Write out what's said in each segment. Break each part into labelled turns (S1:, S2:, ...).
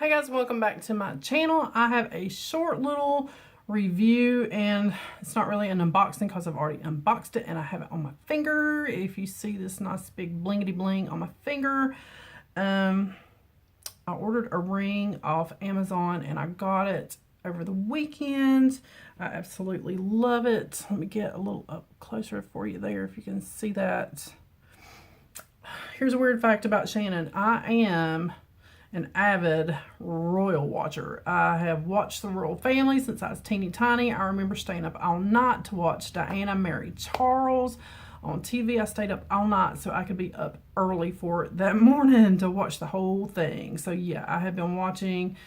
S1: Hey guys, welcome back to my channel. I have a short little review, and it's not really an unboxing because I've already unboxed it and I have it on my finger. If you see this nice big blingity bling on my finger, I ordered a ring off Amazon and I got it over the weekend. I absolutely love it. Let me get a little up closer for you there if you can see that. Here's a weird fact about Shannon. I am an avid royal watcher. I have watched the royal family since I was teeny tiny. I remember staying up all night to watch Diana marry Charles on TV. I stayed up all night so I could be up early for it that morning to watch the whole thing. So yeah, I have been watching.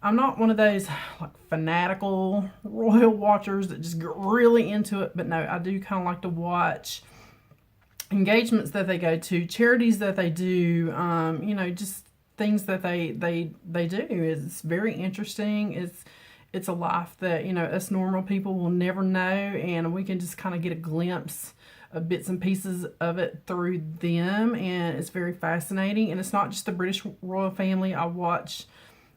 S1: I'm not one of those like fanatical royal watchers that just get really into it, but no, I do kind of like to watch engagements that they go to, charities that they do, you know, just things that they do. It's very interesting. It's a life that, you know, us normal people will never know, and we can just kind of get a glimpse of bits and pieces of it through them, and it's very fascinating. And it's not just the British royal family I watch,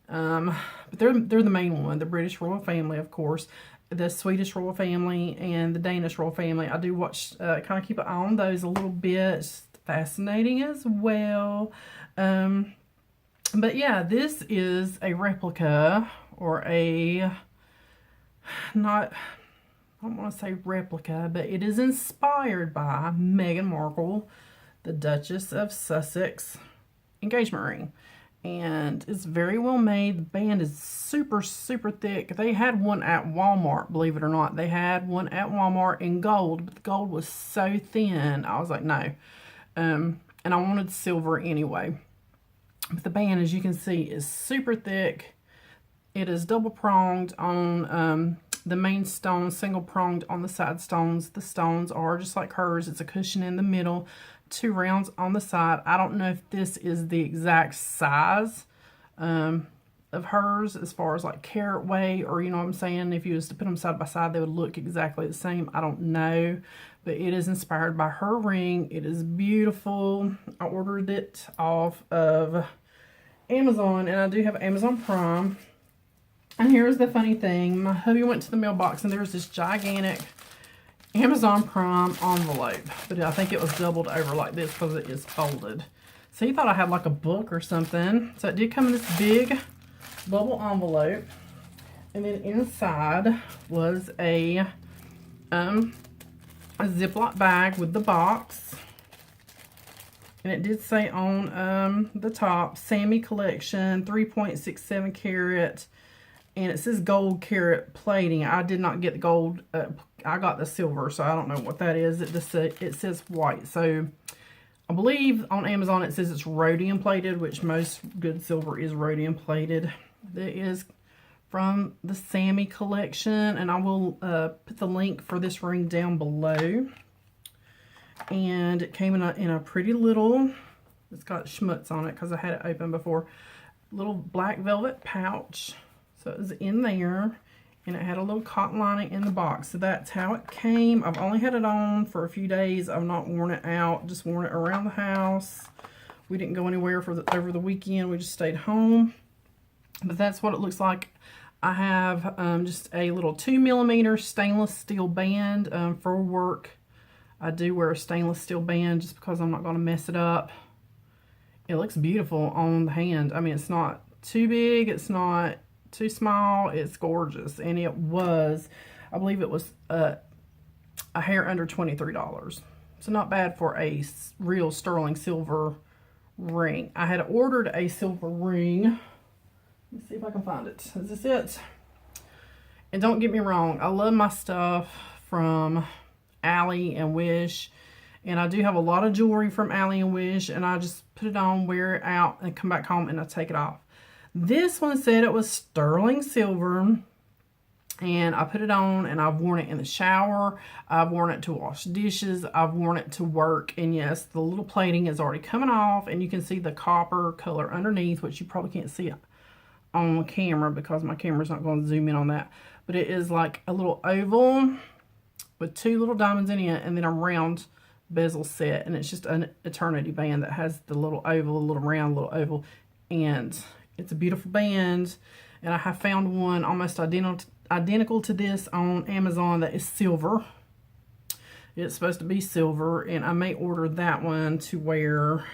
S1: but they're the main one, the British royal family, of course, the Swedish royal family and the Danish royal family. I do watch, kind of keep an eye on those a little bit. It's fascinating as well. But yeah, this is a replica, or I don't want to say replica, but it is inspired by Meghan Markle, the Duchess of Sussex engagement ring. And it's very well made. The band is super, super thick. They had one at Walmart, believe it or not. They had one at Walmart in gold, but the gold was so thin. I was like, no. And I wanted silver anyway. But the band, as you can see, is super thick. It is double pronged on the main stone, single pronged on the side stones. The stones are just like hers. It's a cushion in the middle, 2 rounds on the side. I don't know if this is the exact size of hers as far as like carat weight, or you know what I'm saying, if you was to put them side by side they would look exactly the same. I don't know, but it is inspired by her ring. It is beautiful. I ordered it off of Amazon, and I do have Amazon Prime. And here's the funny thing, my hubby went to the mailbox and there's this gigantic Amazon Prime envelope, but I think it was doubled over like this because it is folded. So he thought I had like a book or something. So it did come in this big bubble envelope, and then inside was a Ziploc bag with the box, and it did say on the top, Samie collection, 3.67 carat, and it says gold carat plating. I did not get the gold. I got the silver, so I don't know what that is. It just it says white. So I believe on Amazon it says it's rhodium plated, which most good silver is rhodium plated. That is from the Samie collection, and I will put the link for this ring down below. And it came in a pretty little, it's got schmutz on it because I had it open before, little black velvet pouch. So it was in there, and it had a little cotton lining in the box. So that's how it came. I've only had it on for a few days. I've not worn it out, just worn it around the house. We didn't go anywhere over the weekend. We just stayed home. But that's what it looks like. I have just a little 2mm stainless steel band for work. I do wear a stainless steel band just because I'm not going to mess it up. It looks beautiful on the hand. I mean, it's not too big. It's not too small. It's gorgeous. And it was, I believe it was a hair under $23. So not bad for a real sterling silver ring. I had ordered a silver ring. Let me see if I can find it. Is this it? And don't get me wrong, I love my stuff from Ally and Wish, and I do have a lot of jewelry from Ally and Wish, and I just put it on, wear it out, and come back home and I take it off. This one said it was sterling silver, and I put it on, and I've worn it in the shower, I've worn it to wash dishes, I've worn it to work, and yes, the little plating is already coming off, and you can see the copper color underneath, which you probably can't see on camera because my camera's not going to zoom in on that, but it is like a little oval with 2 little diamonds in it, and then a round bezel set, and it's just an eternity band that has the little oval, a little round, little oval, and It's a beautiful band, and I have found one almost identical to this on Amazon that is silver. It's supposed to be silver, and I may order that one to wear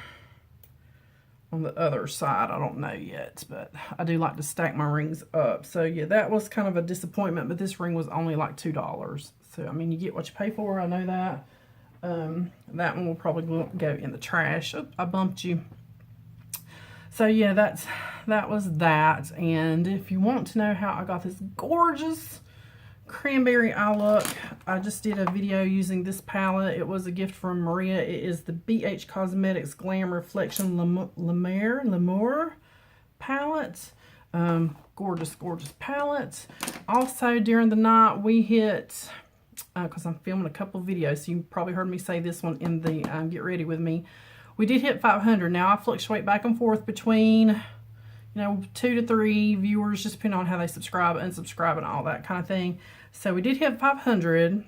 S1: on the other side. I don't know yet, but I do like to stack my rings up. So yeah, that was kind of a disappointment, but this ring was only like $2. So I mean, you get what you pay for. I know that. That one will probably go in the trash. Oh, I bumped you. So yeah, that was that. And if you want to know how I got this gorgeous cranberry eye look, I just did a video using this palette. It was a gift from Maria. It is the BH Cosmetics Glam Reflection L'Amour palette. Gorgeous, gorgeous palette. Also, during the night, we hit, because I'm filming a couple videos, so you probably heard me say this one in the Get Ready With Me. We did hit 500. Now, I fluctuate back and forth between, you know, 2 to 3 viewers, just depending on how they subscribe, unsubscribe, and all that kind of thing. So we did hit 500,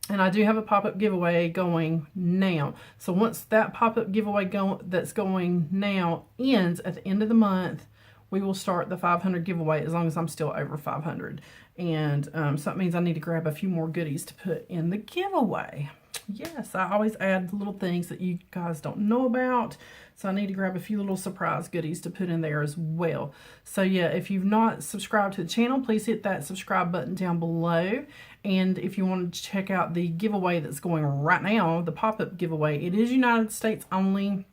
S1: and I do have a pop-up giveaway going now. So once that pop-up giveaway that's going now ends at the end of the month, we will start the 500 giveaway as long as I'm still over 500. And so that means I need to grab a few more goodies to put in the giveaway. Yes, I always add little things that you guys don't know about. So I need to grab a few little surprise goodies to put in there as well. So yeah, if you've not subscribed to the channel, please hit that subscribe button down below. And if you want to check out the giveaway that's going right now, the pop-up giveaway, it is United States only.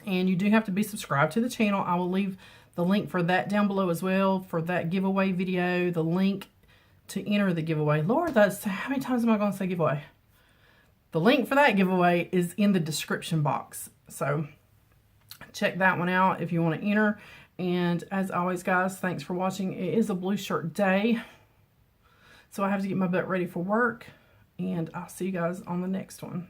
S1: And you do have to be subscribed to the channel. I will leave the link for that down below as well, for that giveaway video, the link to enter the giveaway. Lord, that's, how many times am I going to say giveaway? The link for that giveaway is in the description box. So check that one out if you want to enter. And as always, guys, thanks for watching. It is a blue shirt day, so I have to get my butt ready for work. And I'll see you guys on the next one.